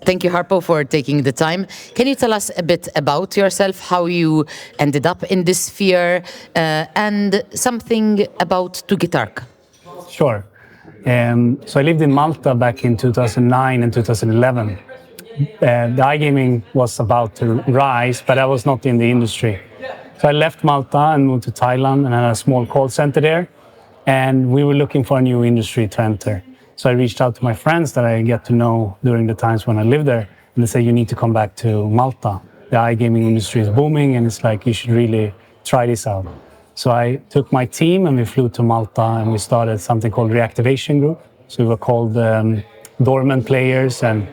Thank you, Harpo, for taking the time. Can you tell us a bit about yourself, how you ended up in this sphere, and something about Tugi Tark? Sure. So I lived in Malta back in 2009 and 2011. The iGaming was about to rise, but I was not in the industry. So I left Malta and moved to Thailand and had a small call center there. And we were looking for a new industry to enter. So I reached out to my friends that I get to know during the times when I lived there. And they say, you need to come back to Malta. The iGaming industry is booming and it's like, you should really try this out. So I took my team and we flew to Malta and we started something called Reactivation Group. So we were called dormant players and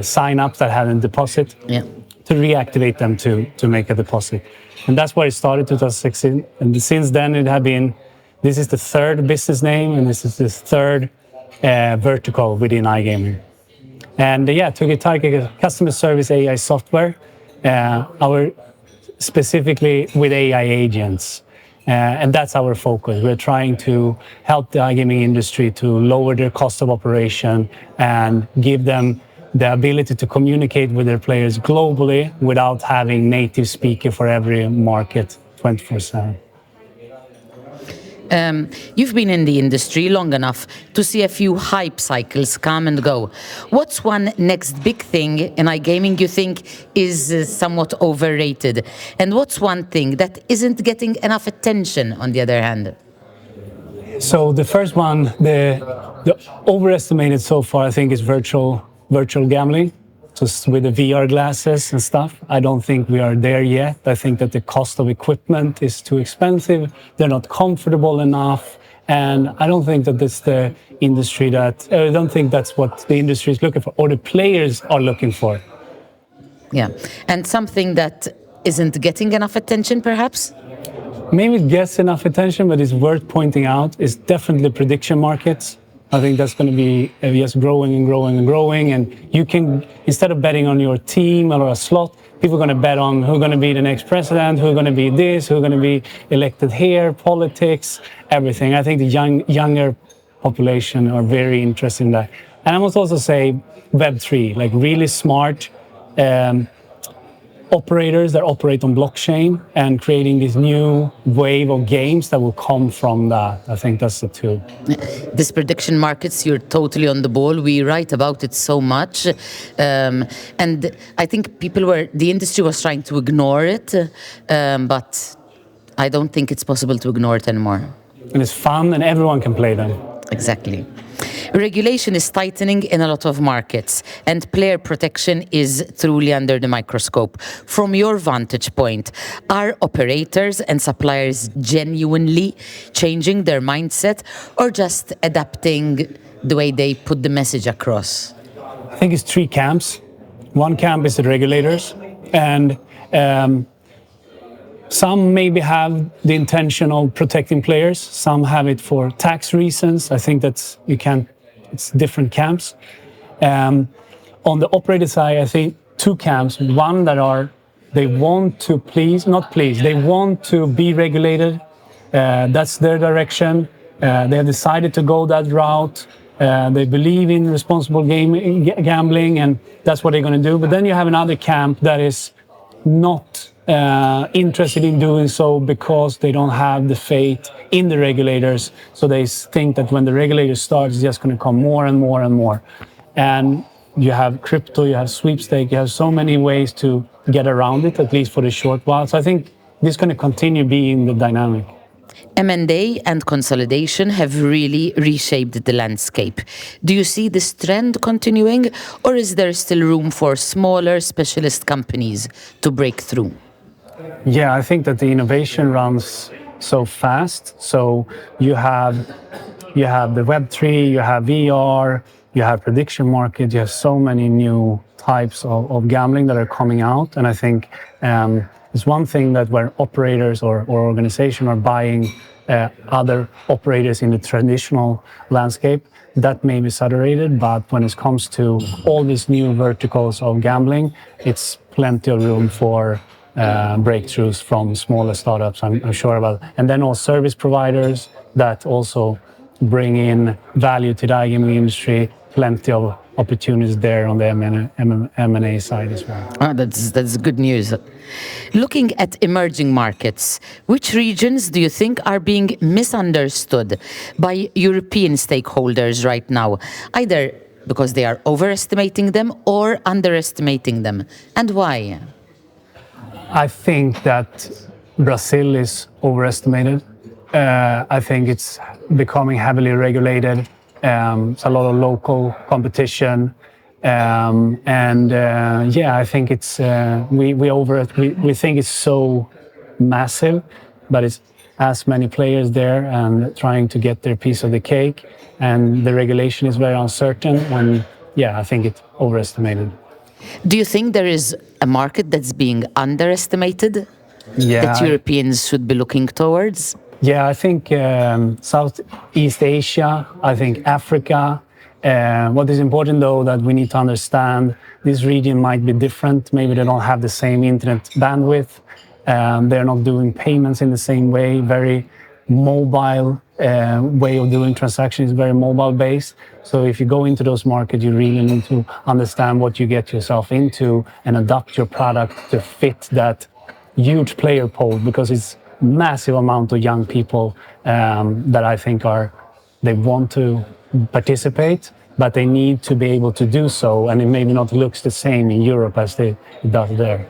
sign-ups that had a deposit to reactivate them to make a deposit. And that's where it started, 2016. And since then it had been, this is the third business name and this is the third vertical within iGaming. And Tugi Tark is customer service AI software, specifically with AI agents. And that's our focus. We're trying to help the iGaming industry to lower their cost of operation and give them the ability to communicate with their players globally without having native speaker for every market 24/7. You've been in the industry long enough to see a few hype cycles come and go. What's one next big thing in iGaming you think is somewhat overrated? And what's one thing that isn't getting enough attention, on the other hand? So the first one, the overestimated so far, I think, is virtual gambling. So with the VR glasses and stuff, I don't think we are there yet. I think that the cost of equipment is too expensive. They're not comfortable enough. And I don't think that that's the industry I don't think that's what the industry is looking for or the players are looking for. Yeah. And something that isn't getting enough attention, perhaps? Maybe it gets enough attention, but it's worth pointing out is definitely prediction markets. I think that's going to be just growing and growing and growing. And you can, instead of betting on your team or a slot, people are going to bet on who's going to be the next president, who's going to be this, who's going to be elected here, politics, everything. I think the younger population are very interested in that. And I must also say Web3, like really smart operators that operate on blockchain and creating this new wave of games that will come from that. I think that's the two. This prediction markets, you're totally on the ball. We write about it so much. And I think the industry was trying to ignore it, but I don't think it's possible to ignore it anymore. And it's fun and everyone can play them. Exactly. Regulation is tightening in a lot of markets, and player protection is truly under the microscope. From your vantage point, are operators and suppliers genuinely changing their mindset or just adapting the way they put the message across? I think it's three camps. One camp is the regulators, and some maybe have the intention of protecting players. Some have it for tax reasons. I think it's different camps. On the operator side, I think two camps. One that they want to they want to be regulated. That's their direction. They have decided to go that route. They believe in responsible gambling, and that's what they're going to do. But then you have another camp that is not interested in doing so because they don't have the faith in the regulators. So they think that when the regulators start, it's just going to come more and more and more. And you have crypto, you have sweepstake, you have so many ways to get around it, at least for the short while. So I think this is going to continue being the dynamic. M&A and consolidation have really reshaped the landscape. Do you see this trend continuing, or is there still room for smaller specialist companies to break through? Yeah, I think that the innovation runs so fast. So you have the Web3, you have VR, you have prediction market, you have so many new types of gambling that are coming out. And I think it's one thing that where operators or organizations are buying other operators in the traditional landscape, that may be saturated. But when it comes to all these new verticals of gambling, it's plenty of room for breakthroughs from smaller startups, I'm sure about. And then all service providers that also bring in value to the iGaming industry. Plenty of opportunities there on the M&A side as well. That's good news. Looking at emerging markets, which regions do you think are being misunderstood by European stakeholders right now, either because they are overestimating them or underestimating them, and why? I think that Brazil is overestimated. I think it's becoming heavily regulated. It's a lot of local competition, I think it's we think it's so massive, but it's as many players there and trying to get their piece of the cake, and the regulation is very uncertain. And I think it's overestimated. Do you think there is a market that's being underestimated that Europeans should be looking towards? Yeah, I think Southeast Asia, I think Africa. What is important though that we need to understand, this region might be different. Maybe they don't have the same internet bandwidth. They're not doing payments in the same way. Very mobile way of doing transactions, very mobile based. So if you go into those markets, you really need to understand what you get yourself into and adapt your product to fit that huge player pool, because it's massive amount of young people that I think they want to participate, but they need to be able to do so, and it maybe not looks the same in Europe as it does there.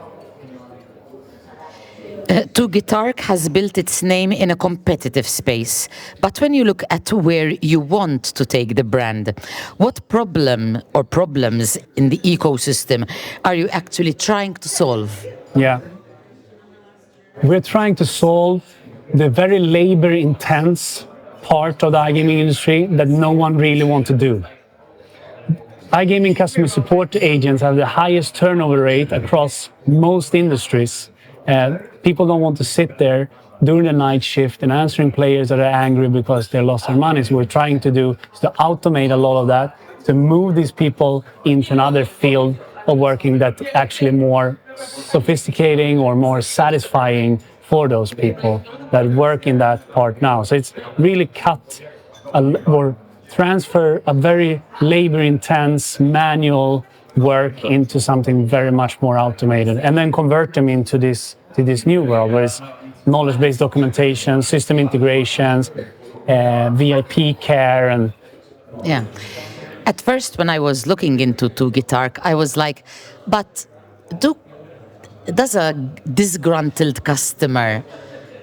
Tugi Tark has built its name in a competitive space, but when you look at where you want to take the brand, what problem or problems in the ecosystem are you actually trying to solve? Yeah. We're trying to solve the very labor-intense part of the iGaming industry that no one really wants to do. iGaming customer support agents have the highest turnover rate across most industries. People don't want to sit there during the night shift and answering players that are angry because they lost their money. So what we're trying to do is to automate a lot of that, to move these people into another field of working that actually more sophisticating or more satisfying for those people that work in that part now. So it's really cut or transfer a very labor-intense manual work into something very much more automated, and then convert them into this new world where it's knowledge-based documentation, system integrations, VIP care, and yeah. At first, when I was looking into Tugi Tark, I was like, but does a disgruntled customer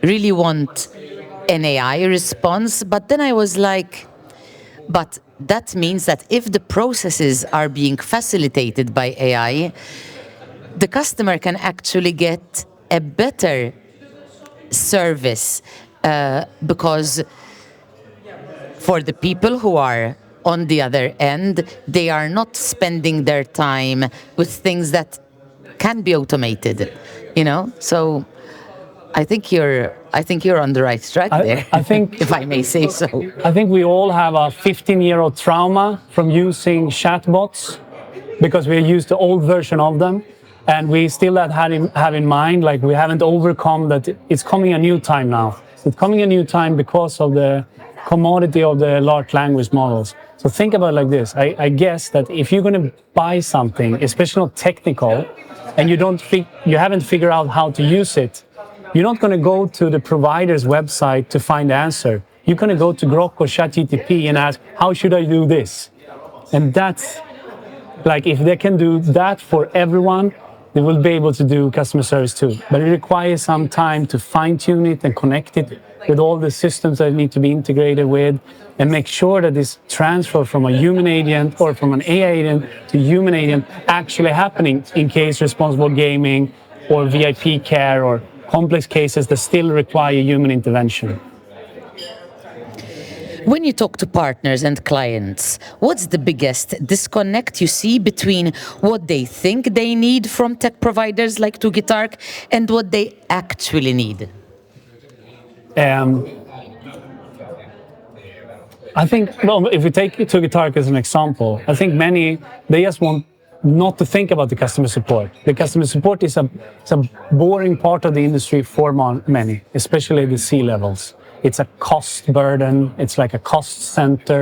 really want an AI response? But then I was like, but that means that if the processes are being facilitated by AI, the customer can actually get a better service because for the people who are on the other end, they are not spending their time with things that can be automated, So I think you're on the right track there. I think, if I may say so. I think we all have a 15-year-old trauma from using chatbots because we used the old version of them, and we still have in mind, like we haven't overcome that. It's coming a new time now. It's coming a new time because of the commodity of the large language models. So think about it like this. I guess that if you're going to buy something, especially not technical, and you haven't figured out how to use it, you're not going to go to the provider's website to find the answer. You're going to go to Grok or ChatGPT and ask, how should I do this? And that's like, if they can do that for everyone, they will be able to do customer service too. But it requires some time to fine tune it and connect it with all the systems that need to be integrated with, and make sure that this transfer from a human agent or from an AI agent to human agent actually happening in case responsible gaming or VIP care or complex cases that still require human intervention. When you talk to partners and clients, what's the biggest disconnect you see between what they think they need from tech providers like Tugi Tark and what they actually need? I think, if we take Tugi Tark as an example, I think they just want not to think about the customer support. The customer support is a boring part of the industry for many, especially the C-levels. it's a cost burden, it's like a cost center,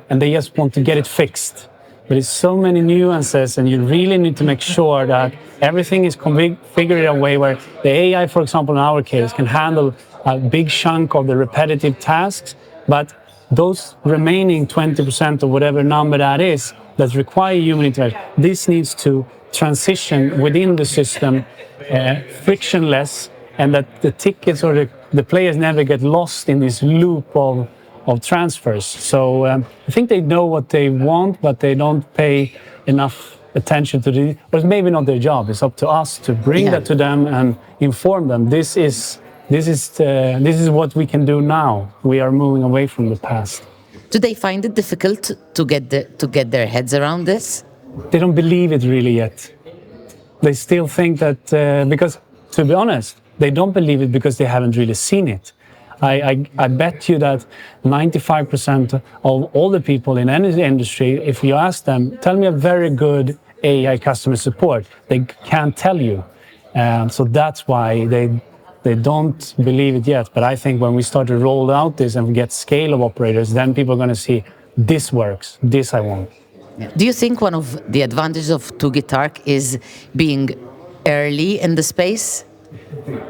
and they just want to get it fixed. But it's so many nuances, and you really need to make sure that everything is configured in a way where the AI, for example, in our case, can handle a big chunk of the repetitive tasks, but those remaining 20% or whatever number that is that require human interaction, this needs to transition within the system frictionless, and that the tickets or the players never get lost in this loop of transfers. So I think they know what they want, but they don't pay enough attention to it. But it's maybe not their job. It's up to us to bring that to them and inform them. This is what we can do now. We are moving away from the past. Do they find it difficult to get their heads around this? They don't believe it really yet. They still think that because, to be honest, they don't believe it because they haven't really seen it. I bet you that 95% of all the people in any industry, if you ask them, tell me a very good AI customer support, they can't tell you. So that's why they don't believe it yet. But I think when we start to roll out this and get scale of operators, then people are going to see this works, this I want. Do you think one of the advantages of Tugi Tark is being early in the space?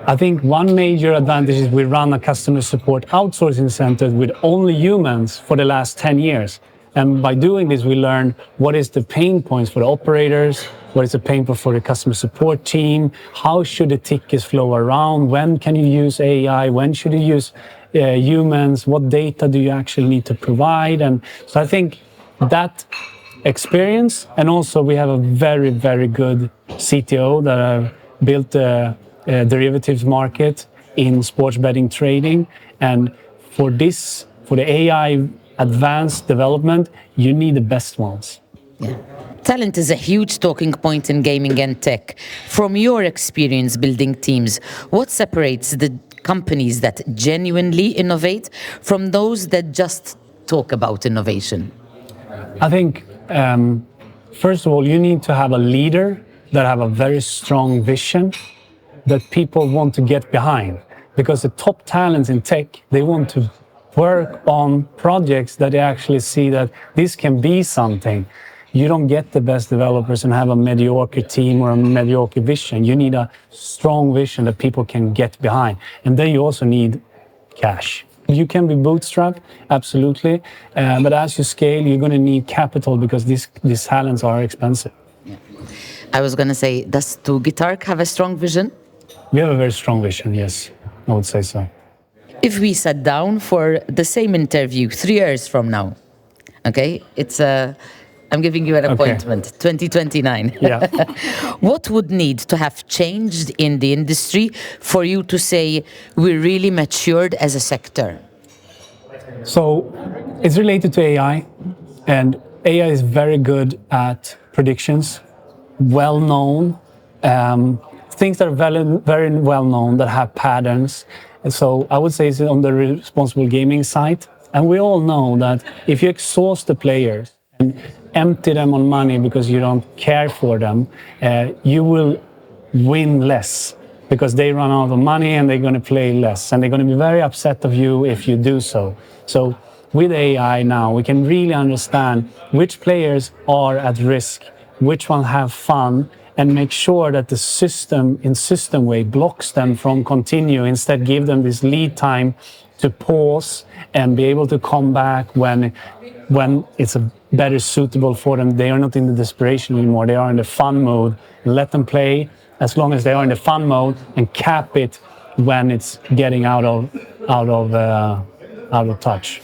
I think one major advantage is we run a customer support outsourcing center with only humans for the last 10 years. And by doing this, we learn what is the pain points for the operators, what is the pain point for the customer support team, how should the tickets flow around, when can you use AI, when should you use humans, what data do you actually need to provide. And so I think that experience, and also we have a very, very good CTO that have built a derivatives market in sports betting trading. And for the AI advanced development, you need the best ones. Yeah. Talent is a huge talking point in gaming and tech. From your experience building teams, what separates the companies that genuinely innovate from those that just talk about innovation? I think, first of all, you need to have a leader that have a very strong vision that people want to get behind. Because the top talents in tech, they want to work on projects that they actually see that this can be something. You don't get the best developers and have a mediocre team or a mediocre vision. You need a strong vision that people can get behind. And then you also need cash. You can be bootstrapped, absolutely. But as you scale, you're going to need capital because these talents are expensive. Yeah. I was going to say, does Tugi Tark have a strong vision? We have a very strong vision, yes. I would say so. If we sat down for the same interview 3 years from now, okay, I'm giving you an appointment, 2029. Yeah. What would need to have changed in the industry for you to say we're really matured as a sector? So it's related to AI, and AI is very good at predictions, well-known, things that are very well-known, that have patterns. And so I would say it's on the responsible gaming side. And we all know that if you exhaust the players and empty them on money because you don't care for them, you will win less because they run out of money and they're going to play less. And they're going to be very upset of you if you do so. So with AI now, we can really understand which players are at risk, which ones have fun, and make sure that the system, in system way, blocks them from continue. Instead, give them this lead time to pause and be able to come back when it's a better suitable for them. They are not in the desperation anymore. They are in the fun mode. Let them play as long as they are in the fun mode, and cap it when it's getting out of touch.